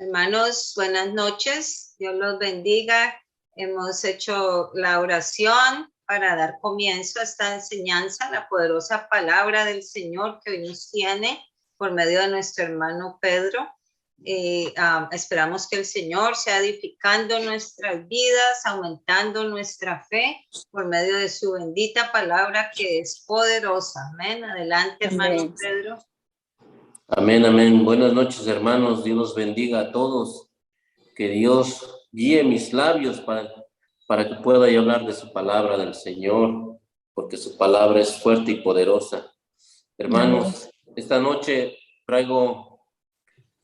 Hermanos, buenas noches. Dios los bendiga. Hemos hecho la oración para dar comienzo a esta enseñanza, la poderosa palabra del Señor que hoy nos tiene por medio de nuestro hermano Pedro. Esperamos que el Señor sea edificando nuestras vidas, aumentando nuestra fe por medio de su bendita palabra que es poderosa. Amén. Adelante, hermano Pedro. Amén, amén. Buenas noches, hermanos. Dios los bendiga a todos. Que Dios guíe mis labios para que pueda yo hablar de su palabra del Señor, porque su palabra es fuerte y poderosa. Hermanos, esta noche traigo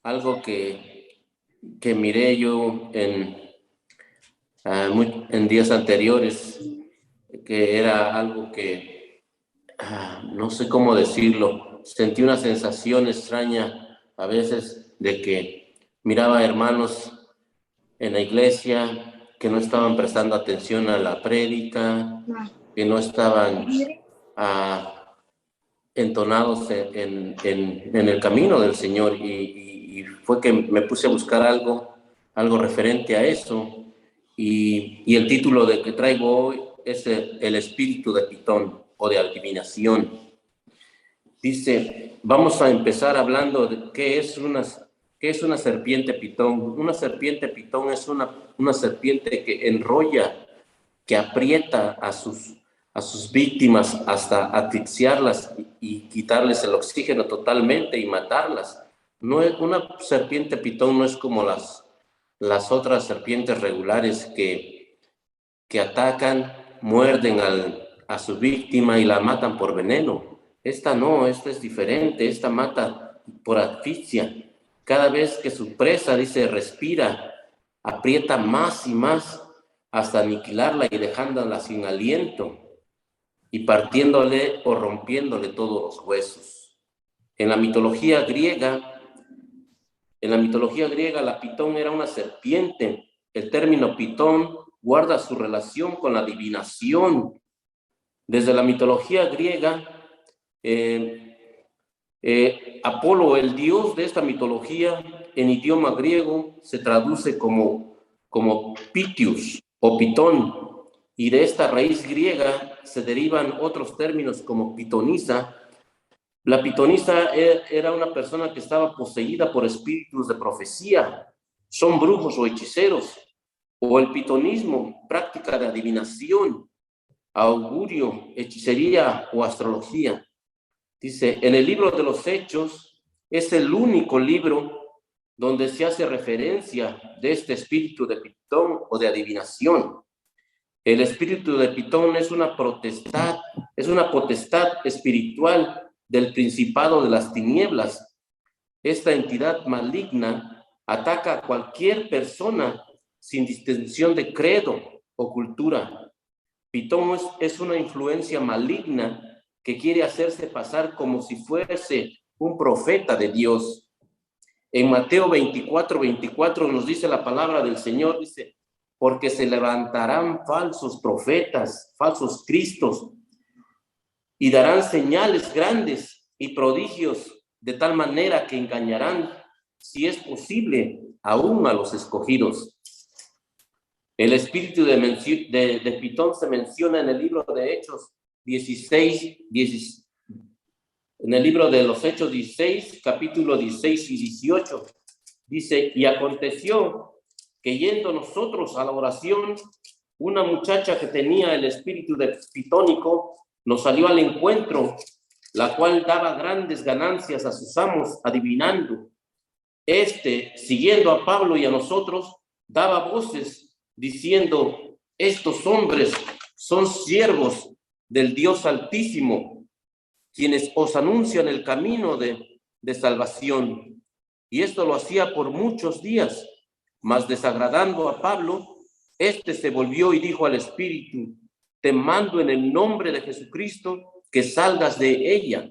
algo que miré yo en días anteriores, que era algo que no sé cómo decirlo. Sentí una sensación extraña a veces de que miraba hermanos en la iglesia que no estaban prestando atención a la prédica, que no estaban entonados en el camino del Señor, y fue que me puse a buscar algo referente a eso, y el título de que traigo hoy es el espíritu de Pitón o de adivinación. Dice, vamos a empezar hablando de qué es una serpiente pitón. Una serpiente pitón es una serpiente que enrolla, que aprieta a sus víctimas hasta asfixiarlas y quitarles el oxígeno totalmente y matarlas. No es una serpiente pitón, no es como las otras serpientes regulares que atacan, muerden a su víctima y la matan por veneno. Esta no, esta es diferente, esta mata por asfixia. Cada vez que su presa, dice, respira, aprieta más y más hasta aniquilarla y dejándola sin aliento y partiéndole o rompiéndole todos los huesos. En la mitología griega, la pitón era una serpiente. El término pitón guarda su relación con la adivinación. Desde la mitología griega, Apolo, el dios de esta mitología, en idioma griego se traduce como Pitius o Pitón, y de esta raíz griega se derivan otros términos como pitonisa. La pitonisa era una persona que estaba poseída por espíritus de profecía, son brujos o hechiceros, o el pitonismo, práctica de adivinación, augurio, hechicería o astrología. Dice, en el libro de los Hechos es el único libro donde se hace referencia de este espíritu de Pitón o de adivinación. El espíritu de Pitón es una potestad espiritual del principado de las tinieblas. Esta entidad maligna ataca a cualquier persona sin distinción de credo o cultura. Pitón es una influencia maligna que quiere hacerse pasar como si fuese un profeta de Dios. En Mateo 24 nos dice la palabra del Señor, dice, porque se levantarán falsos profetas, falsos cristos, y darán señales grandes y prodigios de tal manera que engañarán, si es posible, aún a los escogidos. El espíritu de Pitón se menciona en el libro de Hechos 16, en el libro de los Hechos 16, capítulo 16 y 18. Dice, y aconteció que yendo nosotros a la oración, una muchacha que tenía el espíritu de pitónico nos salió al encuentro, la cual daba grandes ganancias a sus amos adivinando. Siguiendo a Pablo y a nosotros, daba voces diciendo, estos hombres son siervos del Dios Altísimo, quienes os anuncian el camino de salvación. Y esto lo hacía por muchos días, mas desagradando a Pablo, se volvió y dijo al espíritu, te mando en el nombre de Jesucristo que salgas de ella.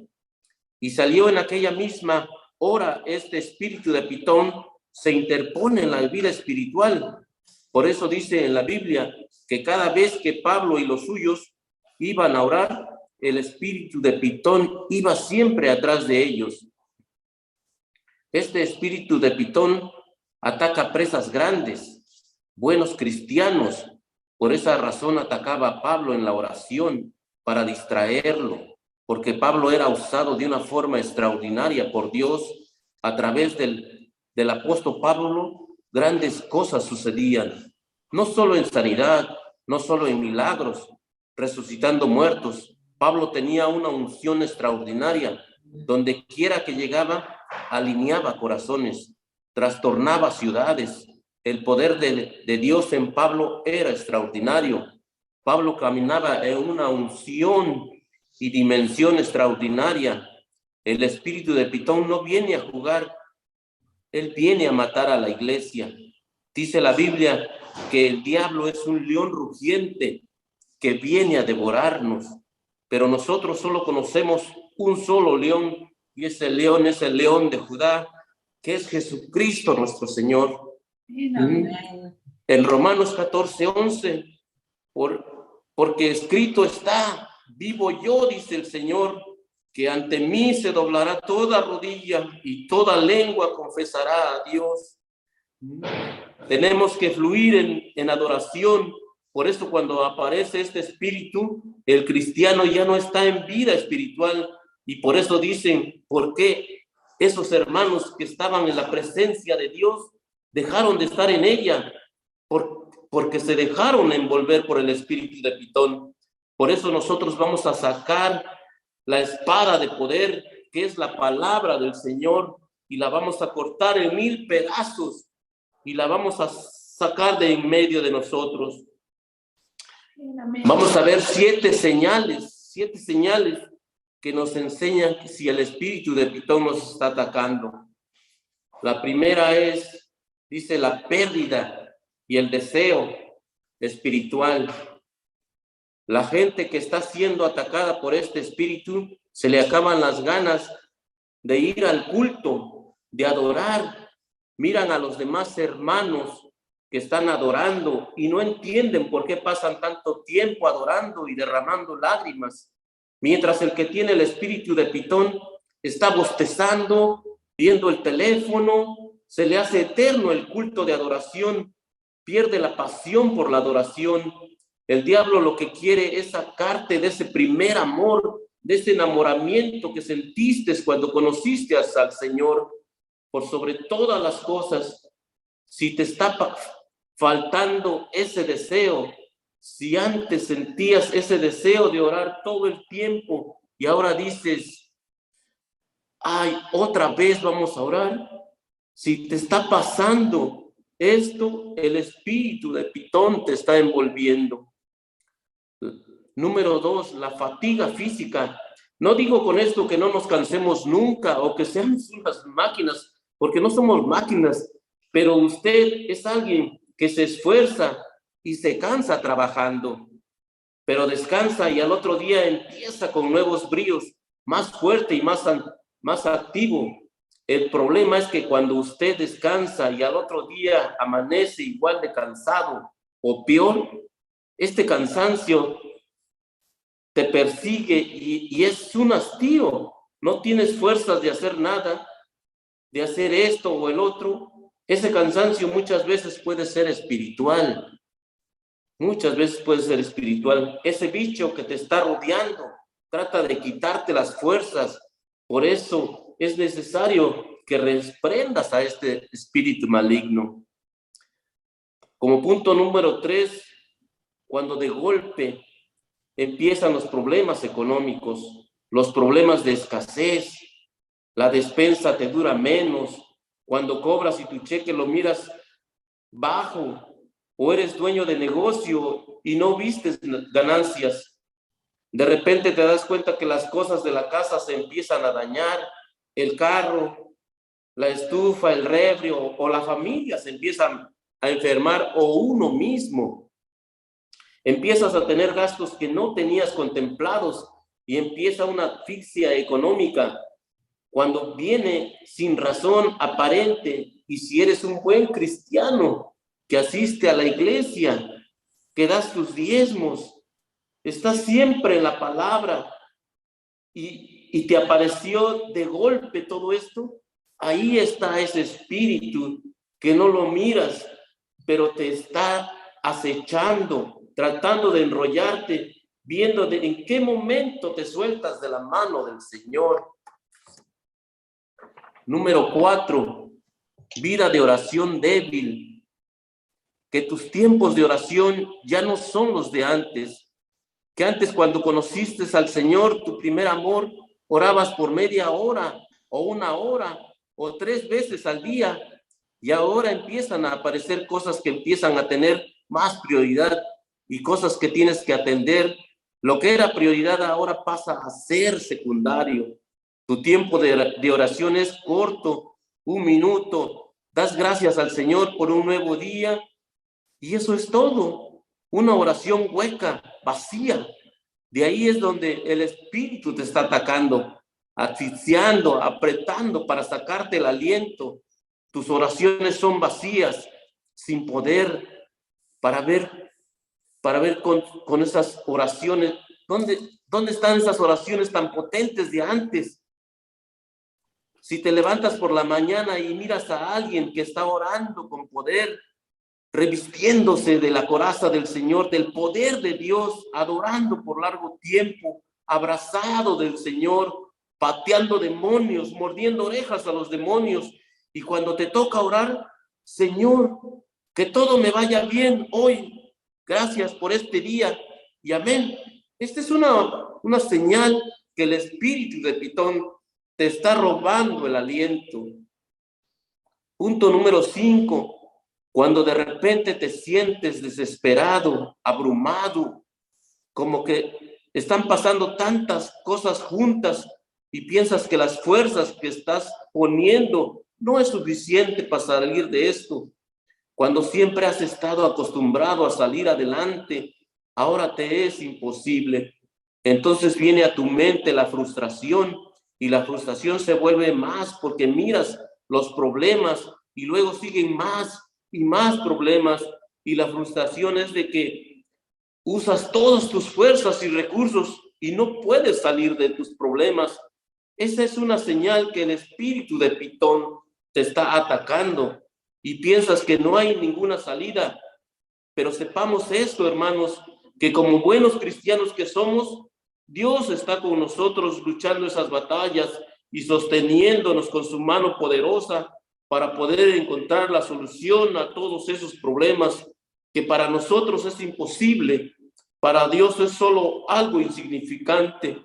Y salió en aquella misma hora este espíritu de Pitón, se interpone en la vida espiritual. Por eso dice en la Biblia que cada vez que Pablo y los suyos iban a orar, el espíritu de Pitón iba siempre atrás de ellos. Este espíritu de Pitón ataca presas grandes, buenos cristianos. Por esa razón atacaba a Pablo en la oración para distraerlo, porque Pablo era usado de una forma extraordinaria por Dios. A través del apóstol Pablo, grandes cosas sucedían, no solo en sanidad, no solo en milagros, resucitando muertos. Pablo tenía una unción extraordinaria. Donde quiera que llegaba, alineaba corazones, trastornaba ciudades. El poder de Dios en Pablo era extraordinario. Pablo caminaba en una unción y dimensión extraordinaria. El espíritu de Pitón no viene a jugar, él viene a matar a la iglesia. Dice la Biblia que el diablo es un león rugiente que viene a devorarnos, pero nosotros solo conocemos un solo león, y ese león es el león de Judá, que es Jesucristo nuestro Señor. Amén. En Romanos 14:11, porque escrito está, vivo yo, dice el Señor, que ante mí se doblará toda rodilla y toda lengua confesará a Dios. Tenemos que fluir en adoración. Por eso cuando aparece este espíritu, el cristiano ya no está en vida espiritual. Y por eso dicen, ¿por qué esos hermanos que estaban en la presencia de Dios dejaron de estar en ella? Porque se dejaron envolver por el espíritu de Pitón. Por eso nosotros vamos a sacar la espada de poder, que es la palabra del Señor, y la vamos a cortar en 1000 pedazos y la vamos a sacar de en medio de nosotros. Vamos a ver 7 señales que nos enseñan que si el espíritu de Pitón nos está atacando. La primera es, dice, la pérdida y el deseo espiritual. La gente que está siendo atacada por este espíritu, se le acaban las ganas de ir al culto, de adorar. Miran a los demás hermanos que están adorando y no entienden por qué pasan tanto tiempo adorando y derramando lágrimas, mientras el que tiene el espíritu de Pitón está bostezando, viendo el teléfono. Se le hace eterno el culto de adoración, pierde la pasión por la adoración. El diablo lo que quiere es sacarte de ese primer amor, de ese enamoramiento que sentiste cuando conociste al Señor. Por sobre todas las cosas, si te está faltando ese deseo, si antes sentías ese deseo de orar todo el tiempo y ahora dices, ay, otra vez vamos a orar. Si te está pasando esto, el espíritu de Pitón te está envolviendo. Número 2, la fatiga física. No digo con esto que no nos cansemos nunca o que seamos unas máquinas, porque no somos máquinas, pero usted es alguien que se esfuerza y se cansa trabajando, pero descansa y al otro día empieza con nuevos bríos, más fuerte y más activo. El problema es que cuando usted descansa y al otro día amanece igual de cansado o peor, este cansancio te persigue y es un hastío. No tienes fuerzas de hacer nada, de hacer esto o el otro. Ese cansancio muchas veces puede ser espiritual. Muchas veces puede ser espiritual. Ese bicho que te está rodeando trata de quitarte las fuerzas. Por eso es necesario que reprendas a este espíritu maligno. Como punto número 3, cuando de golpe empiezan los problemas económicos, los problemas de escasez, la despensa te dura menos, cuando cobras y tu cheque lo miras bajo, o eres dueño de negocio y no vistes ganancias. De repente te das cuenta que las cosas de la casa se empiezan a dañar, el carro, la estufa, el refri o la familia se empiezan a enfermar o uno mismo. Empiezas a tener gastos que no tenías contemplados y empieza una asfixia económica cuando viene sin razón aparente. Y si eres un buen cristiano que asiste a la iglesia, que das tus diezmos, estás siempre en la palabra y te apareció de golpe todo esto, ahí está ese espíritu que no lo miras, pero te está acechando, tratando de enrollarte, viendo en qué momento te sueltas de la mano del Señor. Número 4, vida de oración débil. Que tus tiempos de oración ya no son los de antes. Que antes, cuando conociste al Señor, tu primer amor, orabas por media hora o 1 hora o 3 veces al día. Y ahora empiezan a aparecer cosas que empiezan a tener más prioridad y cosas que tienes que atender. Lo que era prioridad ahora pasa a ser secundario. Tu tiempo de oración es corto, 1 minuto. Das gracias al Señor por un nuevo día y eso es todo. Una oración hueca, vacía. De ahí es donde el espíritu te está atacando, asfixiando, apretando para sacarte el aliento. Tus oraciones son vacías, sin poder, para ver con esas oraciones, ¿dónde están esas oraciones tan potentes de antes? Si te levantas por la mañana y miras a alguien que está orando con poder, revistiéndose de la coraza del Señor, del poder de Dios, adorando por largo tiempo, abrazado del Señor, pateando demonios, mordiendo orejas a los demonios. Y cuando te toca orar, Señor, que todo me vaya bien hoy. Gracias por este día. Y amén. Esta es una señal que el espíritu de Pitón te está robando el aliento. Punto número 5. Cuando de repente te sientes desesperado, abrumado, como que están pasando tantas cosas juntas y piensas que las fuerzas que estás poniendo no es suficiente para salir de esto. Cuando siempre has estado acostumbrado a salir adelante, ahora te es imposible. Entonces viene a tu mente la frustración y la frustración se vuelve más porque miras los problemas y luego siguen más y más problemas y la frustración es de que usas todas tus fuerzas y recursos y no puedes salir de tus problemas. Esa es una señal que el espíritu de Pitón te está atacando y piensas que no hay ninguna salida. Pero sepamos esto, hermanos, que como buenos cristianos que somos, Dios está con nosotros luchando esas batallas y sosteniéndonos con su mano poderosa para poder encontrar la solución a todos esos problemas que para nosotros es imposible. Para Dios es solo algo insignificante.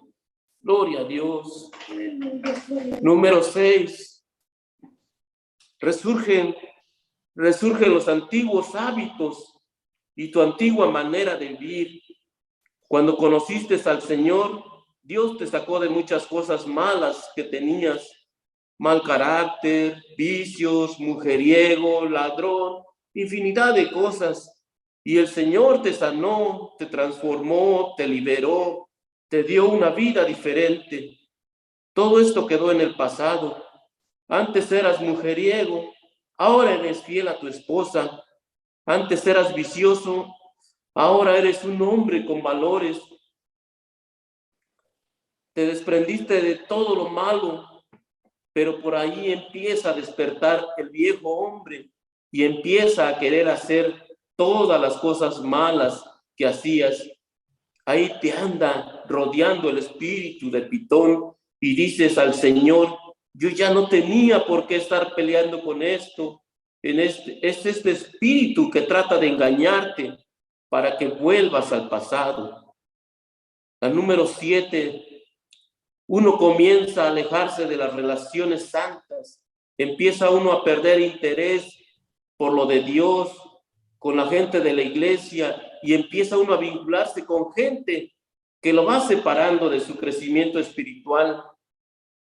Gloria a Dios. Número 6. Resurgen los antiguos hábitos y tu antigua manera de vivir. Cuando conociste al Señor, Dios te sacó de muchas cosas malas que tenías. Mal carácter, vicios, mujeriego, ladrón, infinidad de cosas. Y el Señor te sanó, te transformó, te liberó, te dio una vida diferente. Todo esto quedó en el pasado. Antes eras mujeriego, ahora eres fiel a tu esposa. Antes eras vicioso, ahora eres un hombre con valores. Te desprendiste de todo lo malo, pero por ahí empieza a despertar el viejo hombre y empieza a querer hacer todas las cosas malas que hacías. Ahí te anda rodeando el espíritu de Pitón y dices al Señor, yo ya no tenía por qué estar peleando con esto. Es este espíritu que trata de engañarte para que vuelvas al pasado. La número 7. Uno comienza a alejarse de las relaciones santas, empieza uno a perder interés por lo de Dios, con la gente de la iglesia, y empieza uno a vincularse con gente que lo va separando de su crecimiento espiritual.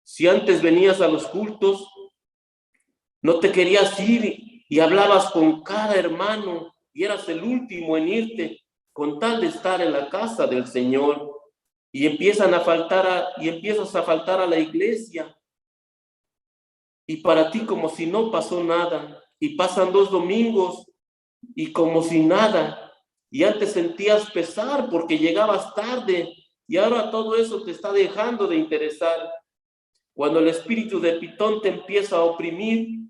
Si antes venías a los cultos, no te querías ir y hablabas con cada hermano y eras el último en irte con tal de estar en la casa del Señor. Y empiezas a faltar a la iglesia y para ti como si no pasó nada y pasan 2 domingos y como si nada y antes sentías pesar porque llegabas tarde y ahora todo eso te está dejando de interesar. Cuando el espíritu de Pitón te empieza a oprimir,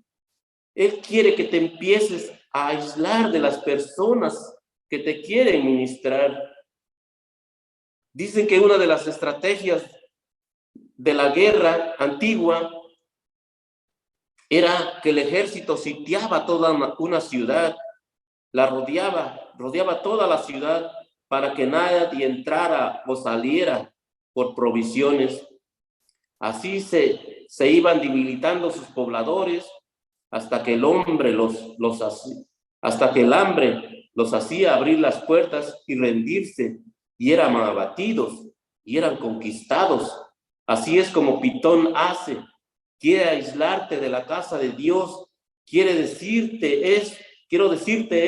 Él quiere que te empieces a aislar de las personas que te quieren ministrar. Dicen que una de las estrategias de la guerra antigua era que el ejército sitiaba toda una ciudad, la rodeaba toda la ciudad para que nadie entrara o saliera por provisiones. Así se iban debilitando sus pobladores hasta que el hambre los hacía abrir las puertas y rendirse, y eran abatidos y eran conquistados. Así es como Pitón hace. Quiere aislarte de la casa de Dios. Quiero decirte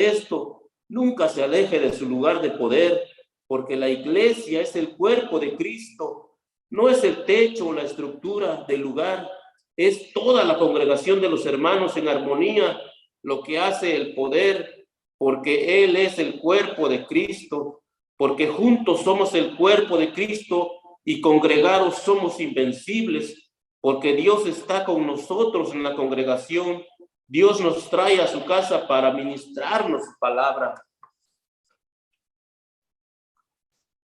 esto: nunca se aleje de su lugar de poder, porque la iglesia es el cuerpo de Cristo. No es el techo o la estructura del lugar, es toda la congregación de los hermanos en armonía lo que hace el poder, porque Él es el cuerpo de Cristo, porque juntos somos el cuerpo de Cristo y congregados somos invencibles, porque Dios está con nosotros en la congregación. Dios nos trae a su casa para ministrarnos su palabra.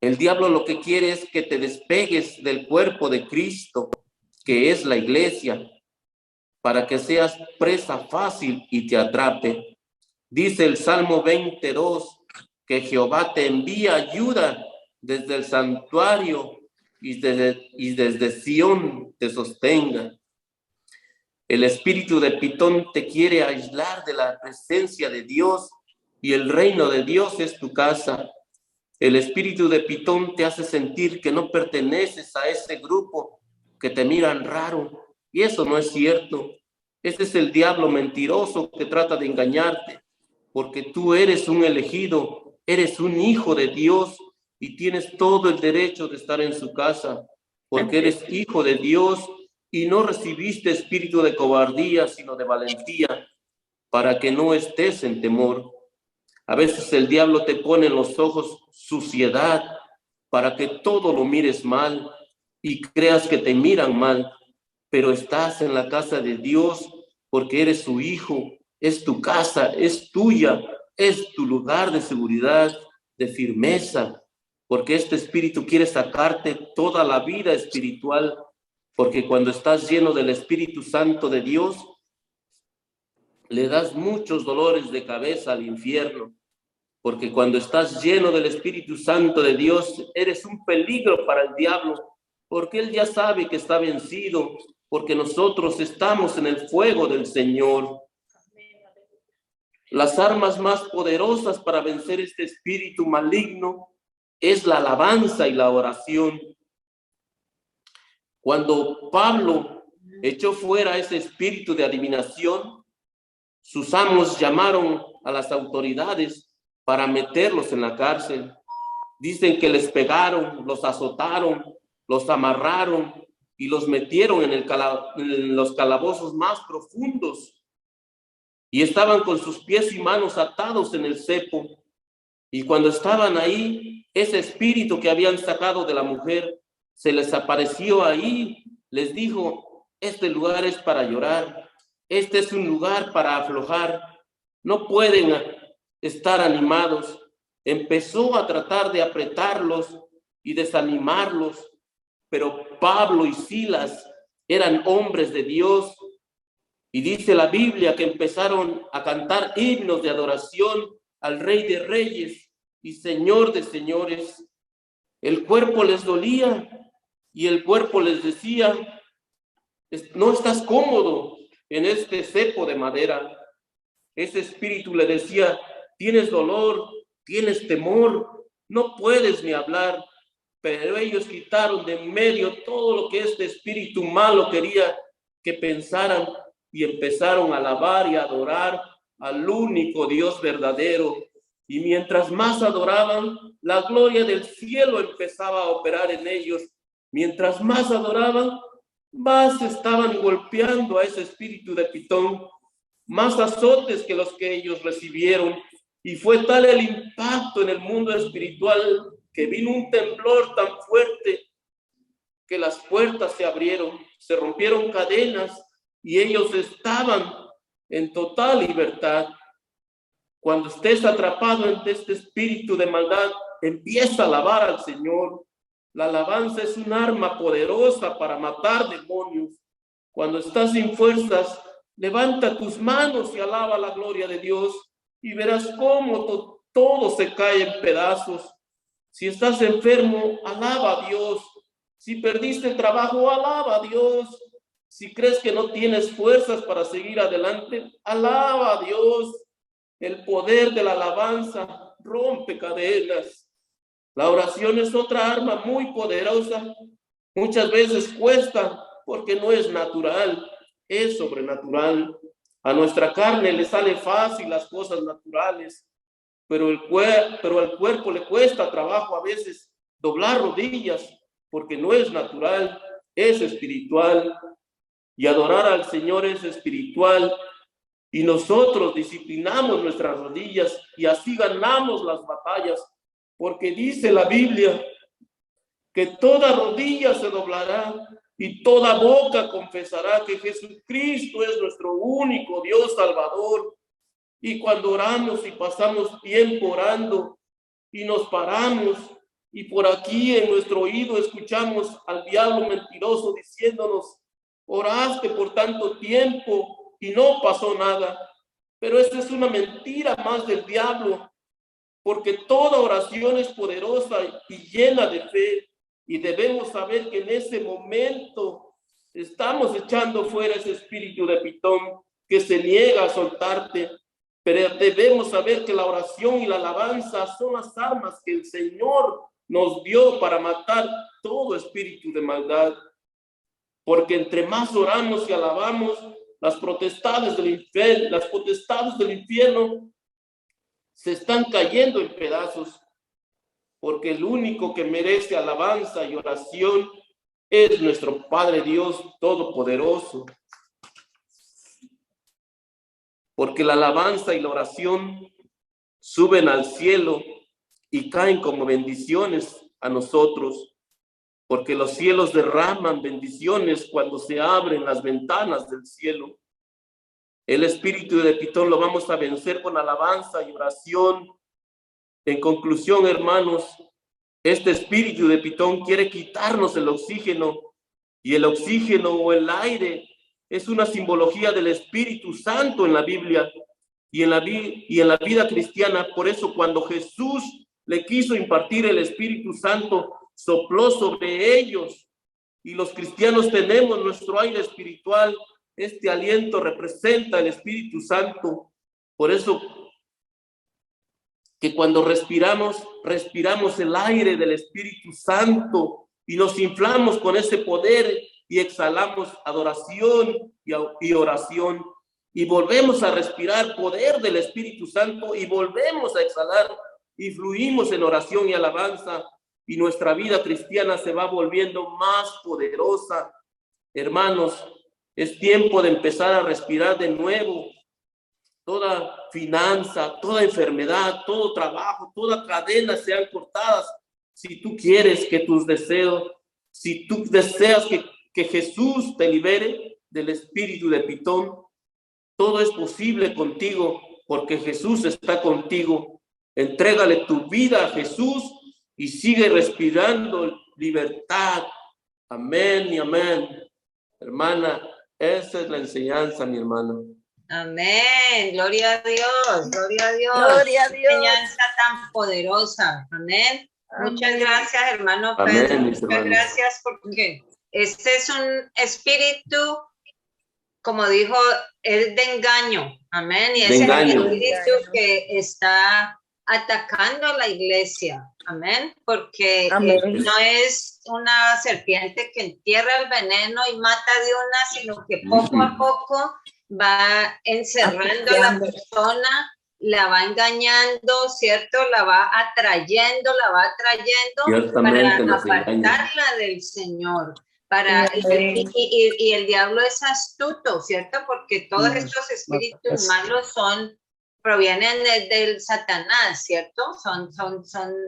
El diablo lo que quiere es que te despegues del cuerpo de Cristo, que es la iglesia, para que seas presa fácil y te atrape. Dice el Salmo 22 que Jehová te envía ayuda desde el santuario y desde Sión te sostenga. El espíritu de Pitón te quiere aislar de la presencia de Dios, y el reino de Dios es tu casa. El espíritu de Pitón te hace sentir que no perteneces a ese grupo, que te miran raro, y eso no es cierto. Este es el diablo mentiroso que trata de engañarte, porque tú eres un elegido, eres un hijo de Dios y tienes todo el derecho de estar en su casa, porque eres hijo de Dios y no recibiste espíritu de cobardía, sino de valentía, para que no estés en temor. A veces el diablo te pone en los ojos suciedad para que todo lo mires mal y creas que te miran mal, pero estás en la casa de Dios porque eres su hijo, es tu casa, es tuya, es tu lugar de seguridad, de firmeza, porque este espíritu quiere sacarte toda la vida espiritual, porque cuando estás lleno del Espíritu Santo de Dios, le das muchos dolores de cabeza al infierno, porque cuando estás lleno del Espíritu Santo de Dios, eres un peligro para el diablo, porque él ya sabe que está vencido, porque nosotros estamos en el fuego del Señor. Las armas más poderosas para vencer este espíritu maligno es la alabanza y la oración. Cuando Pablo echó fuera ese espíritu de adivinación, sus amos llamaron a las autoridades para meterlos en la cárcel. Dicen que les pegaron, los azotaron, los amarraron y los metieron en los calabozos más profundos. Y estaban con sus pies y manos atados en el cepo. Y cuando estaban ahí, ese espíritu que habían sacado de la mujer se les apareció ahí. Les dijo: este lugar es para llorar, este es un lugar para aflojar, no pueden estar animados. Empezó a tratar de apretarlos y desanimarlos, pero Pablo y Silas eran hombres de Dios, y dice la Biblia que empezaron a cantar himnos de adoración al Rey de Reyes y Señor de Señores. El cuerpo les dolía y el cuerpo les decía: no estás cómodo en este cepo de madera. Ese espíritu le decía: tienes dolor, tienes temor, no puedes ni hablar. Pero ellos quitaron de en medio todo lo que este espíritu malo quería que pensaran, y empezaron a alabar y a adorar al único Dios verdadero. Y mientras más adoraban, la gloria del cielo empezaba a operar en ellos. Mientras más adoraban, más estaban golpeando a ese espíritu de Pitón, más azotes que los que ellos recibieron. Y fue tal el impacto en el mundo espiritual que vino un temblor tan fuerte que las puertas se abrieron, se rompieron cadenas, y ellos estaban en total libertad. Cuando estés atrapado en este espíritu de maldad, empieza a alabar al Señor. La alabanza es un arma poderosa para matar demonios. Cuando estás sin fuerzas, levanta tus manos y alaba la gloria de Dios y verás cómo todo se cae en pedazos. Si estás enfermo, alaba a Dios. Si perdiste el trabajo, alaba a Dios. Si crees que no tienes fuerzas para seguir adelante, alaba a Dios. El poder de la alabanza rompe cadenas. La oración es otra arma muy poderosa. Muchas veces cuesta porque no es natural, es sobrenatural. A nuestra carne le sale fácil las cosas naturales, pero al cuerpo le cuesta trabajo a veces doblar rodillas porque no es natural, es espiritual. Y adorar al Señor es espiritual. Y nosotros disciplinamos nuestras rodillas y así ganamos las batallas, porque dice la Biblia que toda rodilla se doblará y toda boca confesará que Jesucristo es nuestro único Dios Salvador. Y cuando oramos y pasamos tiempo orando y nos paramos y por aquí en nuestro oído escuchamos al diablo mentiroso diciéndonos: oraste por tanto tiempo y no pasó nada. Pero esta es una mentira más del diablo, porque toda oración es poderosa y llena de fe, y debemos saber que en ese momento estamos echando fuera ese espíritu de pitón que se niega a soltarte. Pero debemos saber que la oración y la alabanza son las armas que el Señor nos dio para matar todo espíritu de maldad. Porque entre más oramos y alabamos, las potestades del infierno se están cayendo en pedazos, porque el único que merece alabanza y oración es nuestro Padre Dios Todopoderoso. Porque la alabanza y la oración suben al cielo y caen como bendiciones a nosotros, porque los cielos derraman bendiciones cuando se abren las ventanas del cielo. El espíritu de pitón lo vamos a vencer con alabanza y oración. En conclusión, hermanos, este espíritu de pitón quiere quitarnos el oxígeno, y el oxígeno o el aire es una simbología del Espíritu Santo en la Biblia y en la vida cristiana. Por eso cuando Jesús le quiso impartir el Espíritu Santo, sopló sobre ellos, y los cristianos tenemos nuestro aire espiritual. Este aliento representa el Espíritu Santo. Por eso que cuando respiramos el aire del Espíritu Santo y nos inflamos con ese poder y exhalamos adoración y oración, y volvemos a respirar poder del Espíritu Santo y volvemos a exhalar y fluimos en oración y alabanza, y nuestra vida cristiana se va volviendo más poderosa. Hermanos, es tiempo de empezar a respirar de nuevo. Toda finanza, toda enfermedad, todo trabajo, toda cadena sean cortadas. Si tú quieres que tus deseos, si tú deseas que Jesús te libere del espíritu de pitón, todo es posible contigo, porque Jesús está contigo. Entrégale tu vida a Jesús y sigue respirando libertad. Amén y amén. Hermana, esa es la enseñanza, mi hermana. Amén, gloria a Dios, gloria a Dios. Gloria a Dios. Enseñanza tan poderosa, amén. Muchas gracias, hermano Amén, Pedro, mis muchas hermanos. gracias, porque este es un espíritu, como dijo, es de engaño, amén, y es el espíritu que está atacando a la iglesia, amén, porque Amén. no es una serpiente que entierra el veneno y mata de una, sino que poco a poco va encerrando a la persona, la va engañando, ¿cierto? La va atrayendo para apartarla del Señor. Y el diablo es astuto, ¿cierto? Porque todos estos espíritus malos provienen del Satanás, ¿cierto? Son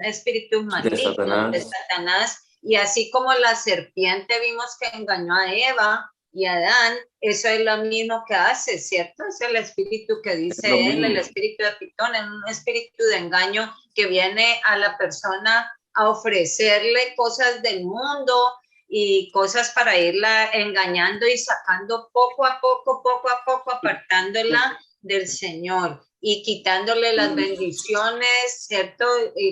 espíritus malignos de Satanás. Y así como la serpiente vimos que engañó a Eva, y Adán, eso es lo mismo que hace, ¿cierto? Es el espíritu que dice él, el espíritu de Pitón, es un espíritu de engaño que viene a la persona a ofrecerle cosas del mundo y cosas para irla engañando y sacando poco a poco, apartándola del Señor y quitándole las bendiciones, ¿cierto?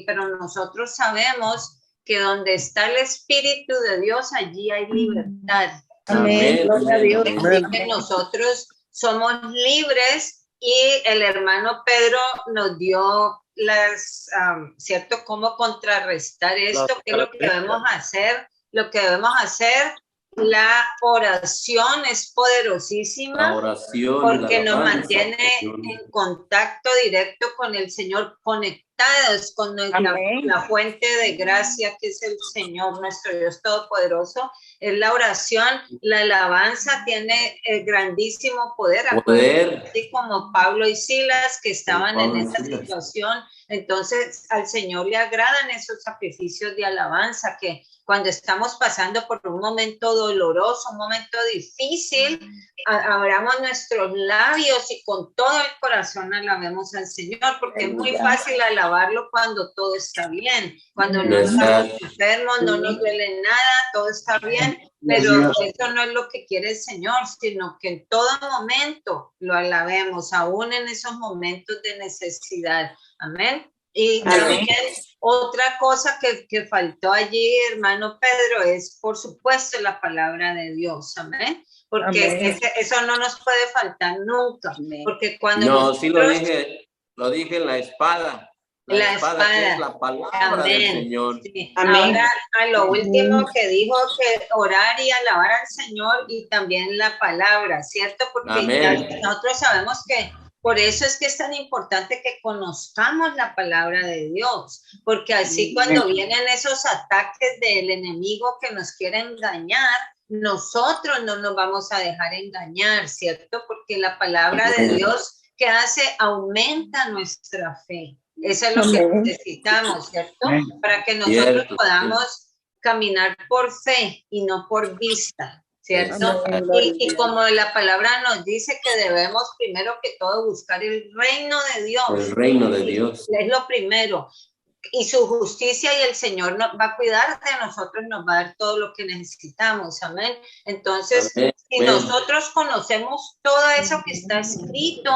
Pero nosotros sabemos que donde está el Espíritu de Dios, allí hay libertad. Amén. Gloria a Dios. Así que nosotros somos libres y el hermano Pedro nos dio ¿cierto? Cómo contrarrestar esto, qué es lo que debemos hacer. Lo que debemos hacer, la oración es poderosísima. La oración, porque nos mantiene en contacto directo con el Señor, conectados con la fuente de gracia que es el Señor, nuestro Dios Todopoderoso. Es la oración, la alabanza tiene el grandísimo poder. Así como Pablo y Silas que estaban en esa situación. Entonces al Señor le agradan esos sacrificios de alabanza que cuando estamos pasando por un momento doloroso, un momento difícil, abramos nuestros labios y con todo el corazón alabemos al Señor, porque es muy fácil alabarlo cuando todo está bien, cuando no estamos enfermos, no nos duele nada, todo está bien, pero eso no es lo que quiere el Señor, sino que en todo momento lo alabemos, aún en esos momentos de necesidad. Amén. Y también otra cosa que faltó allí, hermano Pedro, es por supuesto la palabra de Dios, amén, porque eso no nos puede faltar nunca, porque cuando no, sí lo dije en la espada. La espada que es la palabra del Señor. Sí. Ahora, a lo último que dijo que orar y alabar al Señor y también la palabra, ¿cierto? Porque nosotros sabemos que por eso es que es tan importante que conozcamos la palabra de Dios, porque así cuando vienen esos ataques del enemigo que nos quiere engañar, nosotros no nos vamos a dejar engañar, ¿cierto? Porque la palabra de Dios que hace aumenta nuestra fe. Eso es lo que necesitamos, ¿cierto? Para que nosotros podamos caminar por fe y no por vista. ¿Cierto? Y como la palabra nos dice que debemos primero que todo buscar el reino de Dios. El reino de Dios. Es lo primero. Y su justicia y el Señor nos va a cuidar de nosotros, nos va a dar todo lo que necesitamos. Amén. Entonces, si nosotros conocemos todo eso que está escrito,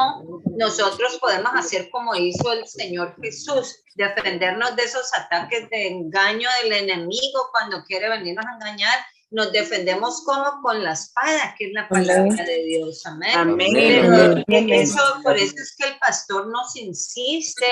nosotros podemos hacer como hizo el Señor Jesús, defendernos de esos ataques de engaño del enemigo cuando quiere venirnos a engañar. Nos defendemos como con la espada, que es la palabra de Dios. Amén. Amén. Por eso es que el pastor nos insiste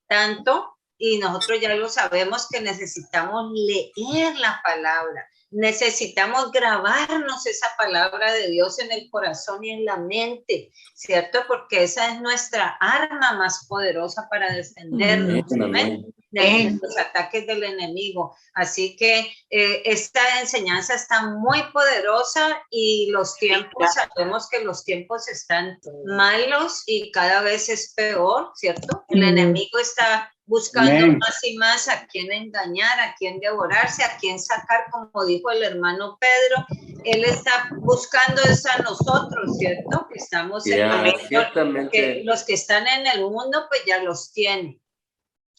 tanto y nosotros ya lo sabemos que necesitamos leer la palabra. Necesitamos grabarnos esa palabra de Dios en el corazón y en la mente, ¿cierto? Porque esa es nuestra arma más poderosa para defendernos. Amén. De los ataques del enemigo. Así que esta enseñanza está muy poderosa y los tiempos, sabemos que los tiempos están malos y cada vez es peor, ¿cierto? El enemigo está buscando más y más a quién engañar, a quién devorarse, a quién sacar, como dijo el hermano Pedro. Él está buscando eso a nosotros, ¿cierto? Que estamos en porque los que están en el mundo, pues ya los tiene.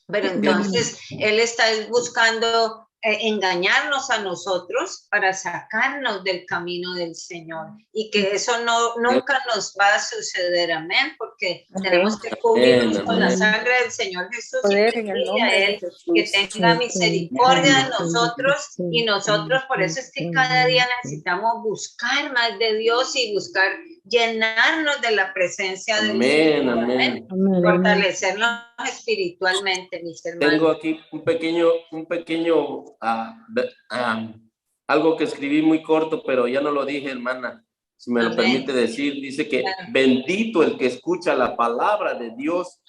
Pero entonces él está buscando engañarnos a nosotros para sacarnos del camino del Señor y que eso nunca nos va a suceder, amén, porque tenemos que cubrirnos con la sangre del Señor Jesús y pedirle a Él que tenga misericordia de nosotros y nosotros por eso es que cada día necesitamos buscar más de Dios y buscar llenarnos de la presencia del Señor, amén. Fortalecernos espiritualmente, mis hermanos. Tengo aquí un pequeño algo que escribí muy corto, pero ya no lo dije, hermana, si me lo permite decir. Dice que bendito el que escucha la palabra de Dios,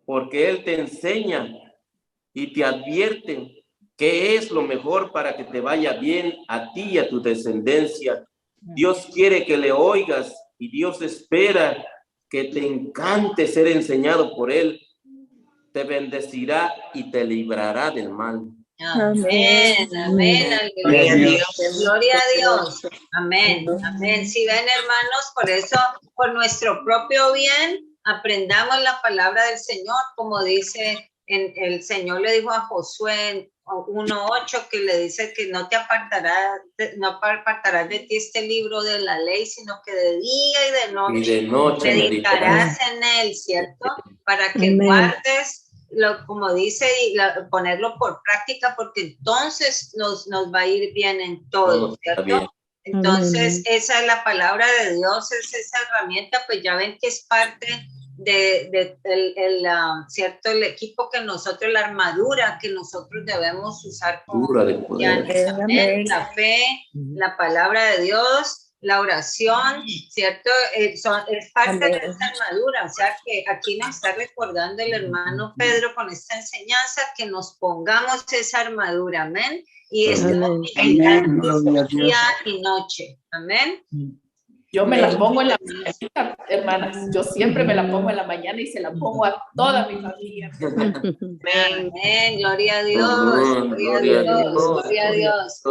porque Él te enseña y te advierte qué es lo mejor para que te vaya bien a ti y a tu descendencia. Dios quiere que le oigas y Dios espera que te encante ser enseñado por Él. Te bendecirá y te librará del mal. Amén, amén, aleluya. Gloria a Dios. Amén, amén. Si ven, hermanos, por eso, por nuestro propio bien, aprendamos la palabra del Señor, como dice, el Señor le dijo a Josué en 1:8, que le dice que no apartarás de ti este libro de la ley, sino que de día y de noche meditarás en él, ¿cierto? Para que guardes, como dice, y ponerlo por práctica, porque entonces nos va a ir bien en todo, ¿cierto? Entonces, esa es la palabra de Dios, es esa herramienta, pues ya ven que es parte ¿cierto? El equipo que nosotros, la armadura que nosotros debemos usar como cristianos. Amén. La fe, la palabra de Dios, la oración, ¿cierto? Es parte de esta armadura, o sea que aquí nos está recordando el hermano Pedro con esta enseñanza que nos pongamos esa armadura, amén, y estemos vigilando día y noche, amén. Yo me la pongo en la mañana, hermanas. Yo siempre me la pongo en la mañana y se la pongo a toda mi familia. Amén. Gloria a Dios. Gloria a Dios. Gloria a Dios.